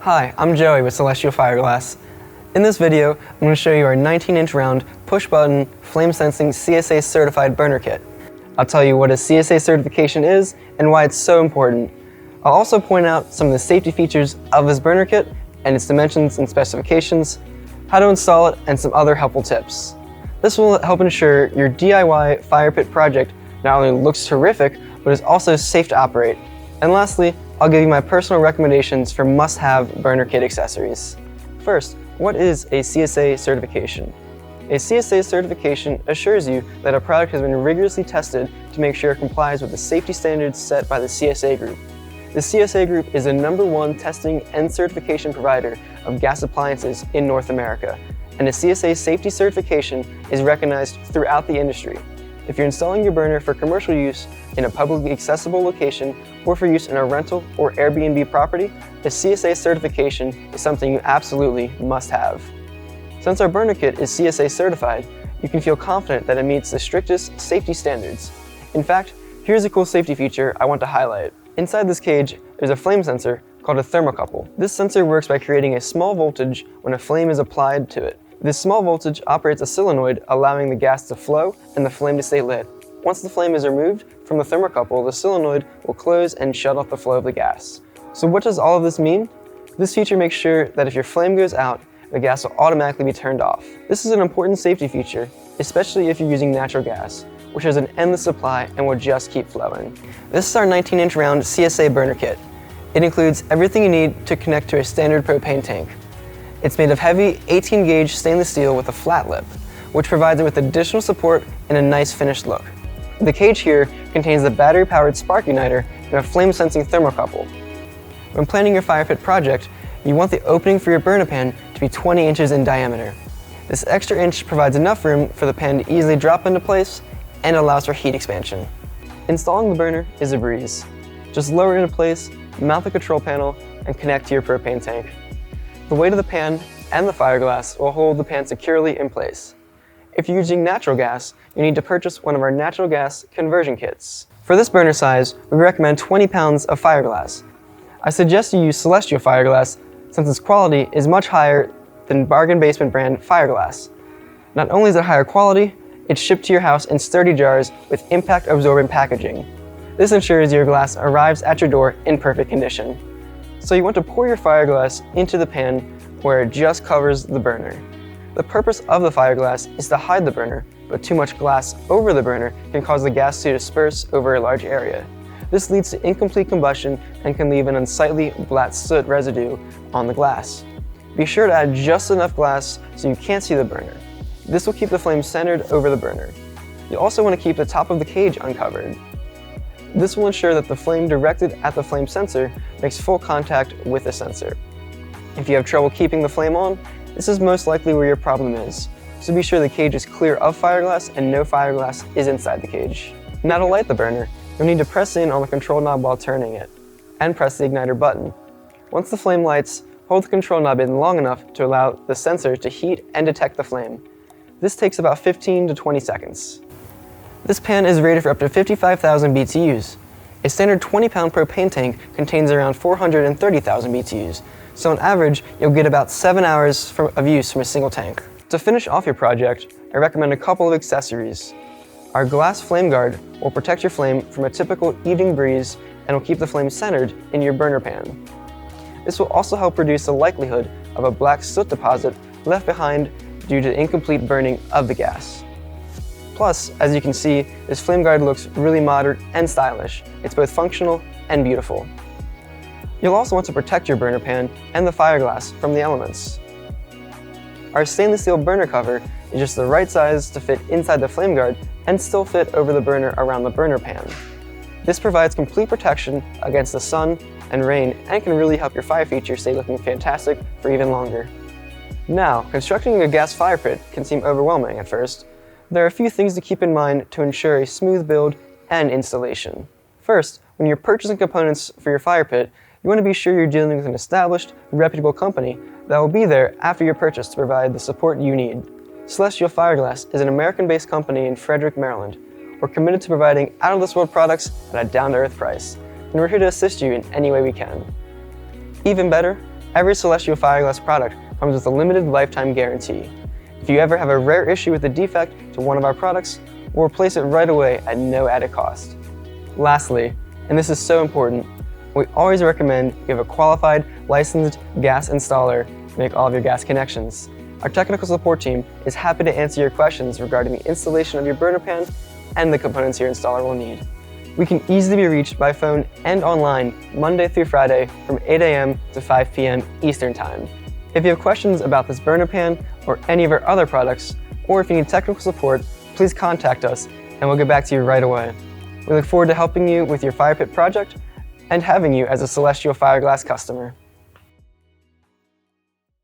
Hi, I'm Joey with Celestial Fireglass. In this video, I'm going to show you our 19-inch round, push-button, flame-sensing CSA certified burner kit. I'll tell you what a CSA certification is and why it's so important. I'll also point out some of the safety features of this burner kit and its dimensions and specifications, how to install it, and some other helpful tips. This will help ensure your DIY fire pit project not only looks terrific, but is also safe to operate. And lastly, I'll give you my personal recommendations for must-have burner kit accessories. First, what is a CSA certification? A CSA certification assures you that a product has been rigorously tested to make sure it complies with the safety standards set by the CSA Group. The CSA Group is the #1 testing and certification provider of gas appliances in North America, and a CSA safety certification is recognized throughout the industry. If you're installing your burner for commercial use in a publicly accessible location or for use in a rental or Airbnb property, the CSA certification is something you absolutely must have. Since our burner kit is CSA certified, you can feel confident that it meets the strictest safety standards. In fact, here's a cool safety feature I want to highlight. Inside this cage, there's a flame sensor called a thermocouple. This sensor works by creating a small voltage when a flame is applied to it. This small voltage operates a solenoid, allowing the gas to flow and the flame to stay lit. Once the flame is removed from the thermocouple, the solenoid will close and shut off the flow of the gas. So what does all of this mean? This feature makes sure that if your flame goes out, the gas will automatically be turned off. This is an important safety feature, especially if you're using natural gas, which has an endless supply and will just keep flowing. This is our 19-inch round CSA burner kit. It includes everything you need to connect to a standard propane tank. It's made of heavy 18-gauge stainless steel with a flat lip, which provides it with additional support and a nice finished look. The cage here contains the battery-powered spark igniter and a flame-sensing thermocouple. When planning your fire pit project, you want the opening for your burner pan to be 20 inches in diameter. This extra inch provides enough room for the pan to easily drop into place and allows for heat expansion. Installing the burner is a breeze. Just lower it into place, mount the control panel, and connect to your propane tank. The weight of the pan and the fireglass will hold the pan securely in place. If you're using natural gas, you need to purchase one of our natural gas conversion kits. For this burner size, we recommend 20 pounds of fireglass. I suggest you use Celestial Fireglass since its quality is much higher than bargain basement brand fireglass. Not only is it higher quality, it's shipped to your house in sturdy jars with impact absorbent packaging. This ensures your glass arrives at your door in perfect condition. So you want to pour your fireglass into the pan where it just covers the burner. The purpose of the fireglass is to hide the burner, but too much glass over the burner can cause the gas to disperse over a large area. This leads to incomplete combustion and can leave an unsightly black soot residue on the glass. Be sure to add just enough glass so you can't see the burner. This will keep the flame centered over the burner. You also want to keep the top of the cage uncovered. This will ensure that the flame directed at the flame sensor makes full contact with the sensor. If you have trouble keeping the flame on, this is most likely where your problem is, so be sure the cage is clear of fireglass and no fireglass is inside the cage. Now to light the burner, you'll need to press in on the control knob while turning it, and press the igniter button. Once the flame lights, hold the control knob in long enough to allow the sensor to heat and detect the flame. This takes about 15 to 20 seconds. This pan is rated for up to 55,000 BTUs. A standard 20-pound propane tank contains around 430,000 BTUs, so on average, you'll get about 7 hours of use from a single tank. To finish off your project, I recommend a couple of accessories. Our glass flame guard will protect your flame from a typical evening breeze and will keep the flame centered in your burner pan. This will also help reduce the likelihood of a black soot deposit left behind due to incomplete burning of the gas. Plus, as you can see, this flame guard looks really modern and stylish. It's both functional and beautiful. You'll also want to protect your burner pan and the fireglass from the elements. Our stainless steel burner cover is just the right size to fit inside the flame guard and still fit over the burner around the burner pan. This provides complete protection against the sun and rain and can really help your fire feature stay looking fantastic for even longer. Now, constructing a gas fire pit can seem overwhelming at first. There are a few things to keep in mind to ensure a smooth build and installation. First, when you're purchasing components for your fire pit, you want to be sure you're dealing with an established, reputable company that will be there after your purchase to provide the support you need. Celestial Fireglass is an American-based company in Frederick, Maryland. We're committed to providing out-of-this-world products at a down-to-earth price, and we're here to assist you in any way we can. Even better, Every Celestial Fireglass product comes with a limited lifetime guarantee. If you ever have a rare issue with a defect to one of our products, we'll replace it right away at no added cost. Lastly, and this is so important, we always recommend you have a qualified, licensed gas installer to make all of your gas connections. Our technical support team is happy to answer your questions regarding the installation of your burner pan and the components your installer will need. We can easily be reached by phone and online Monday through Friday from 8 a.m. to 5 p.m. Eastern Time. If you have questions about this burner pan or any of our other products, or if you need technical support, please contact us and we'll get back to you right away. We look forward to helping you with your fire pit project and having you as a Celestial Fireglass customer.